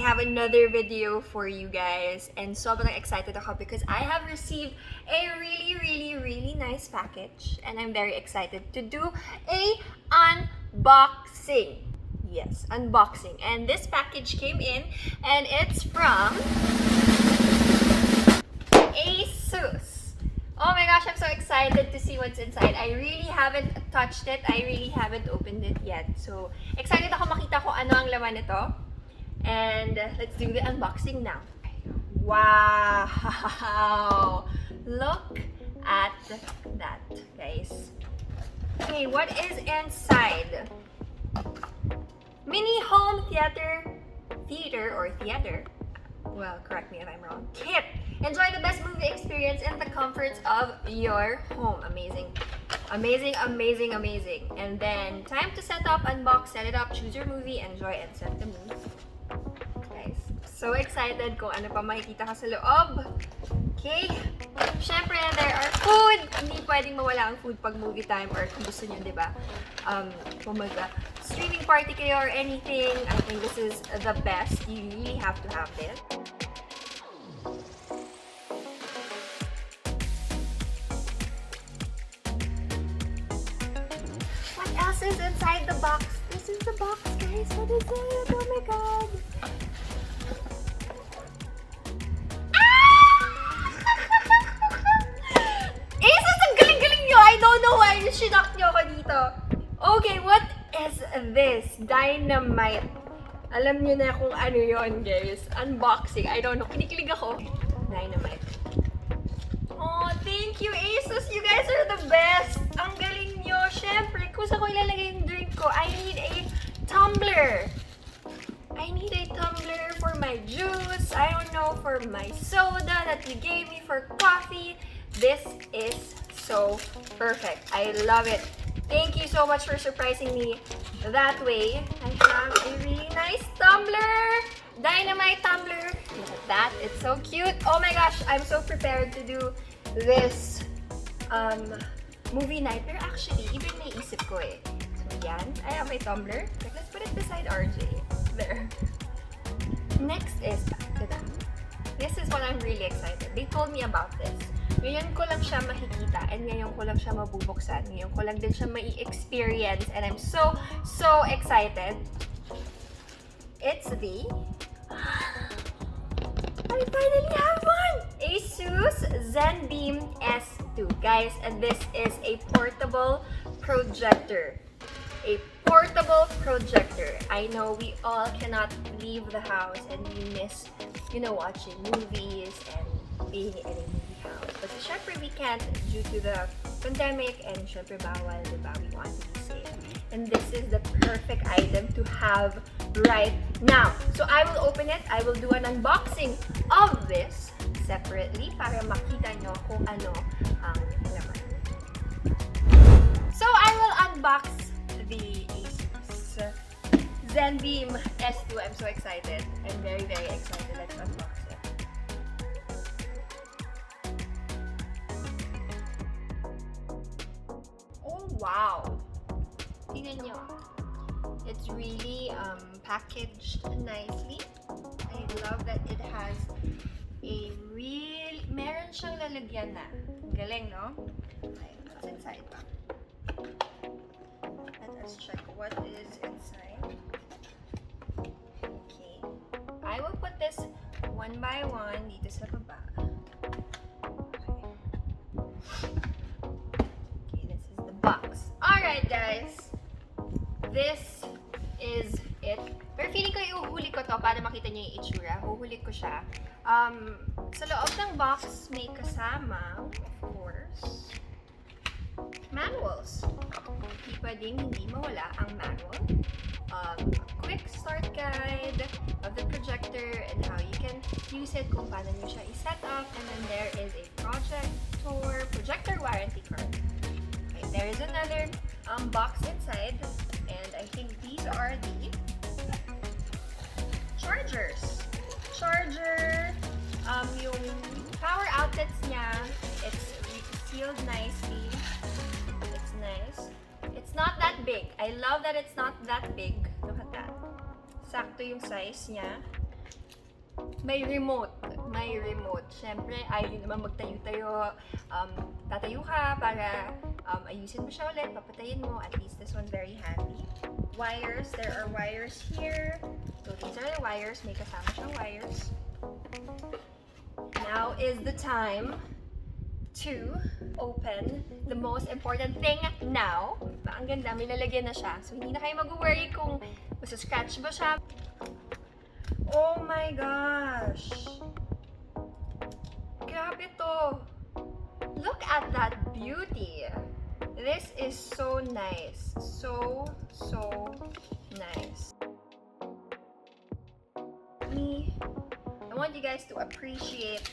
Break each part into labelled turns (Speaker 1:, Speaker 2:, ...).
Speaker 1: have another video for you guys. And sobrang excited ako because I have received a really nice package. And I'm very excited to do a unboxing. Yes, unboxing. And this package came in and it's from ASUS. Oh my gosh, I'm so excited to see what's inside. I really haven't touched it. I really haven't opened it yet. So, excited ako makita kung ano ang laman nito. And let's do the unboxing now. Wow! Look at that, guys. Okay, what is inside? Mini home theater. Well, correct me if I'm wrong. Kit! Enjoy the best movie experience in the comforts of your home. Amazing. And then, time to set up, unbox, set it up, choose your movie, enjoy, and set the mood. Guys, so excited kung ano pa makikita ka sa loob. Okay? Syempre, there are food! Hindi pwedeng mawala ang food pag movie time or kung gusto nyo, diba? Kung streaming party kayo or anything, I think this is the best. You really have to have this. What else is inside the box? This is the box, guys. What is it? Oh my god! ASUS, ang galing-galing nyo! I don't know why shinok nyo ako dito. Okay, what is this? Dynamite. Alam nyo na kung ano yon, guys. Unboxing. I don't know. Kinikilig ako. Dynamite. Oh, thank you, ASUS. You guys are the best. Ang galing nyo. Siyempre, kung saan ko ilalagay yung drink ko, I need a tumbler. I need a tumbler for my juice. I don't know, for my soda that you gave me for coffee. This is so perfect. I love it. Thank you so much for surprising me that way. I have a really nice tumbler. Dynamite tumbler. Look at that. It's so cute. Oh my gosh, I'm so prepared to do this movie night. Pero actually, even may isip ko eh. So yan, I have my tumbler. Like, let's put it beside RJ. There. Next is back to that. This is what I'm really excited. They told me about this. Ngayon ko lang siya makikita and ngayon ko lang siya mabubuksan. Ngayon ko lang din siya mai-experience and I'm so excited. It's the... I finally have one! ASUS ZenBeam S2. Guys, and this is a portable projector. A portable projector. I know we all cannot leave the house and we miss, watching movies and being in a movie house. But syempre we can't due to the pandemic and syempre bawal, diba? We want to be safe. And this is the perfect item to have right now. So I will open it. I will do an unboxing of this separately para makita nyo kung ano ang laman. So I will unbox the ASUS ZenBeam S2. I'm so excited. I'm very excited. Let's unbox it. Oh wow! Tingnan nyo. It's really packaged nicely. I love that it has a meron siyang lalagyan na. Galing, no? Okay, what's inside pa? Let us check what is inside. Okay. I will put this one by one dito sa baba. Okay, this is the box. Alright, guys. This is it. Pero feeling ko iuhuli ko to para makita niyo yung itsura. Huhuli ko siya. Sa loob ng box, may kasama, of course, manuals. Hindi pwedeng hindi mawala ang manual. Quick start guide of the projector and how you can use it, kung paano nyo siya i-set up. And then there is a projector warranty card. Okay, there is another box inside. And I think these are the chargers. Yung power outlets niya, it's sealed nicely. It's nice. It's not that big. I love that it's not that big. Look at that. Sakto yung size niya. May remote. May remote. Siyempre, ayaw nyo naman magtayo-tayo. Tatayo ka para ayusin mo siya ulit, papatayin mo. At least this one's very handy. Wires. There are wires here. So these are the wires. May kasama siyang wires. Now is the time to open the most important thing now. Ang ganda, may lalagyan na siya. So hindi na kayo mag-worry kung masa-scratch ba siya. Oh my gosh! Grabe to! Look at that beauty! This is so nice. So nice. I want you guys to appreciate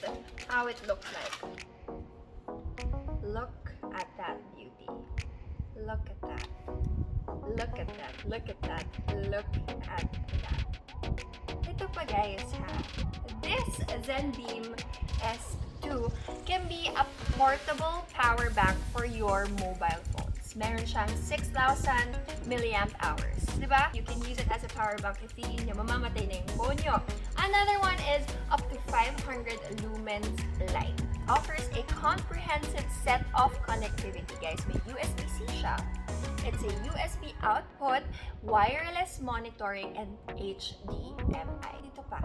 Speaker 1: how it looks like. Look at that beauty. Look at that. Look at that. Look at that. Look at that. Ito pa guys ha. This ZenBeam S2 can be a portable power bank for your mobile phones. Meron siyang 6,000 milliamp hours. Diba? You can use it as a power bank if feeling nyo mamamatay na yung phone nyo. Another one is up to 500 lumens light. Offers a comprehensive set of connectivity, guys. May USB-C siya. It's a USB output, wireless monitoring, and HDMI. Dito pa.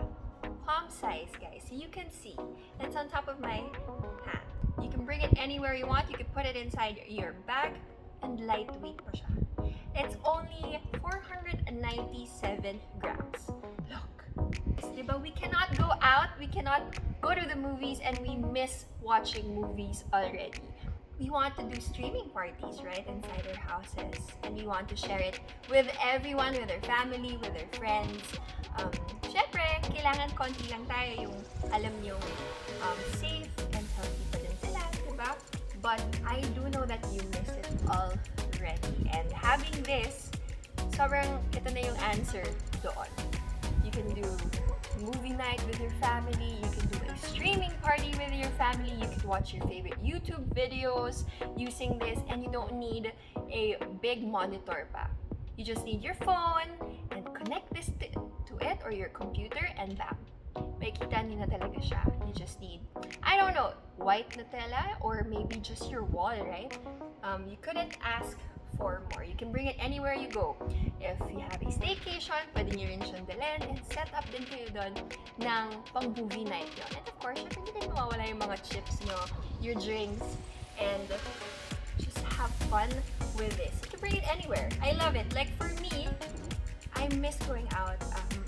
Speaker 1: Palm size, guys. So you can see. It's on top of my hand. You can bring it anywhere you want. You can put it inside your bag. And lightweight pa siya. It's only 497 grams. Look. Diba? We cannot go out. We cannot go to the movies and we miss watching movies already. We want to do streaming parties, right, inside our houses. And we want to share it with everyone, with our family, with our friends. Syempre, kailangan konti lang tayo yung alam nyo safe and healthy pa din sila, diba? But I do know that you miss it already. And having this, sobrang ito na yung answer doon. You can do movie night with your family, you can do a streaming party with your family, you can watch your favorite YouTube videos using this, and you don't need a big monitor pa. You just need your phone and connect this to it or your computer and bam. Makikita niyo na talaga siya. You just need, I don't know, white Nutella or maybe just your wall, right? You couldn't ask for more. You can bring it anywhere you go. If you have a staycation, pwede nyo rin siyang dalhin and set up din kayo doon ng pang-movie night nyo. And of course, syempre hindi din mawawala yung mga chips nyo, your drinks, and just have fun with this. You can bring it anywhere. I love it. Like for me, I miss going out.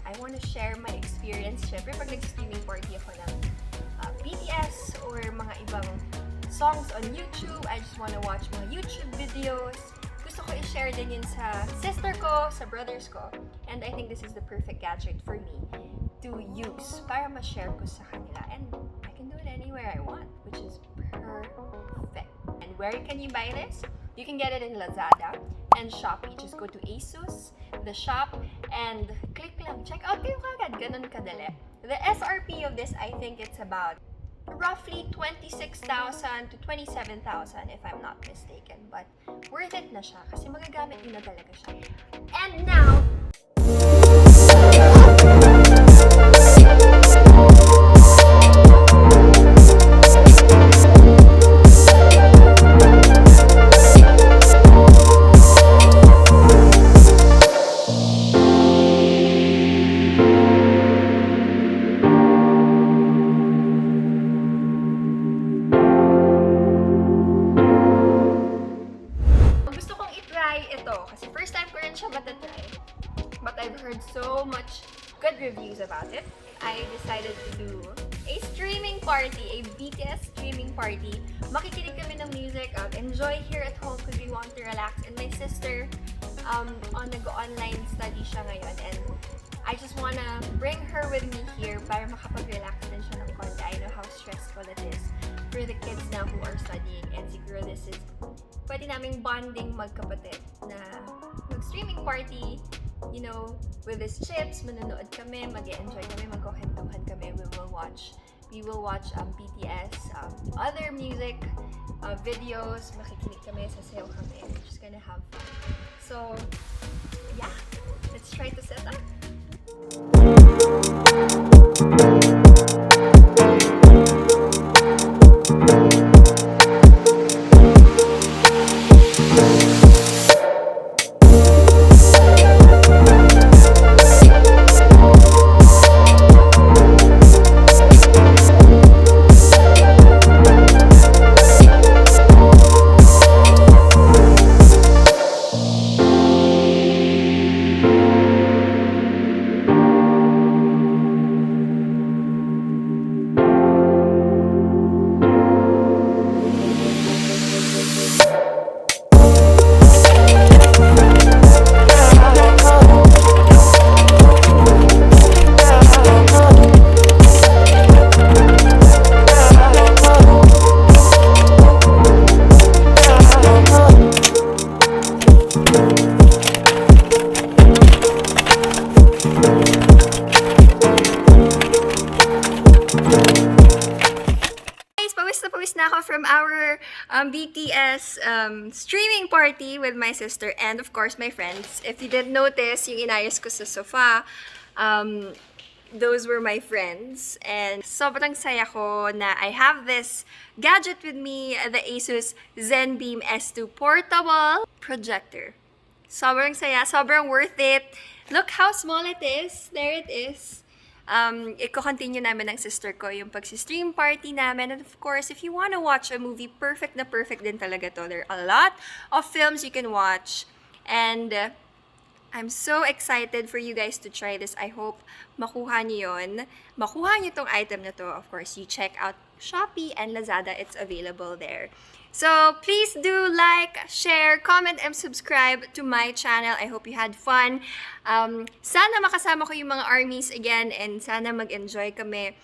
Speaker 1: I want to share my experience. Syempre, pag nag-streaming party ako ng BTS or mga ibang songs on YouTube, I just want to watch mga YouTube videos. Gusto ko i-share din yun sa sister ko, sa brothers ko. And I think this is the perfect gadget for me to use para ma-share ko sa kanila. And I can do it anywhere I want, which is perfect. And where can you buy this? You can get it in Lazada and Shopee. Just go to ASUS, the shop, and click lang. Check out kayo kagad. Ganun kadali. The SRP of this, I think it's about roughly 26,000 to 27,000 if I'm not mistaken. But worth it na siya kasi magagamit nyo na talaga siya. And now, first time ko rin siya matatry, but I've heard so much good reviews about it. I decided to do a streaming party, a BTS streaming party. Makikinig kami ng music, enjoy here at home because we want to relax. And my sister, nag-online study siya ngayon, and I just wanna bring her with me here para makapag-relax din siya ng konti. I know how stressful it is for the kids now who are studying, and siguro this is pwede naming bonding magkapatid na mag-streaming party, you know, with these chips, manonood kami, mag-enjoy kami, magkukwentuhan kami, we will watch BTS, other music videos, makikinig kami, sasayaw kami, we're just gonna have fun. So, yeah, let's try to set up. Pawis na ako from our BTS streaming party with my sister and of course my friends. If you didn't notice, yung inayos ko sa sofa, those were my friends. And sobrang saya ko na I have this gadget with me, the ASUS ZenBeam S2 Portable Projector. Sobrang saya, sobrang worth it. Look how small it is. There it is. Iko-continue namin ng sister ko yung pag-stream party namin. And of course, if you wanna watch a movie, perfect na perfect din talaga to. There are a lot of films you can watch. And I'm so excited for you guys to try this. I hope makuha niyo yun. Makuha niyo tong item na to. Of course, you check out Shopee and Lazada. It's available there. So, please do like, share, comment, and subscribe to my channel. I hope you had fun. Sana makasama ko yung mga armies again and sana mag-enjoy kami.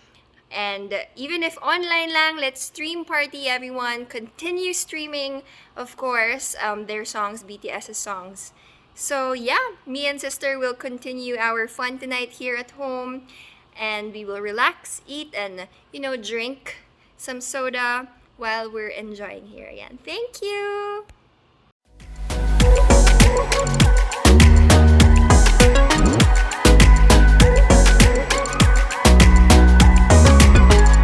Speaker 1: And even if online lang, let's stream party everyone. Continue streaming, of course, their songs, BTS's songs. So yeah, me and sister will continue our fun tonight here at home. And we will relax, eat, and, drink some soda while we're enjoying here again. Thank you!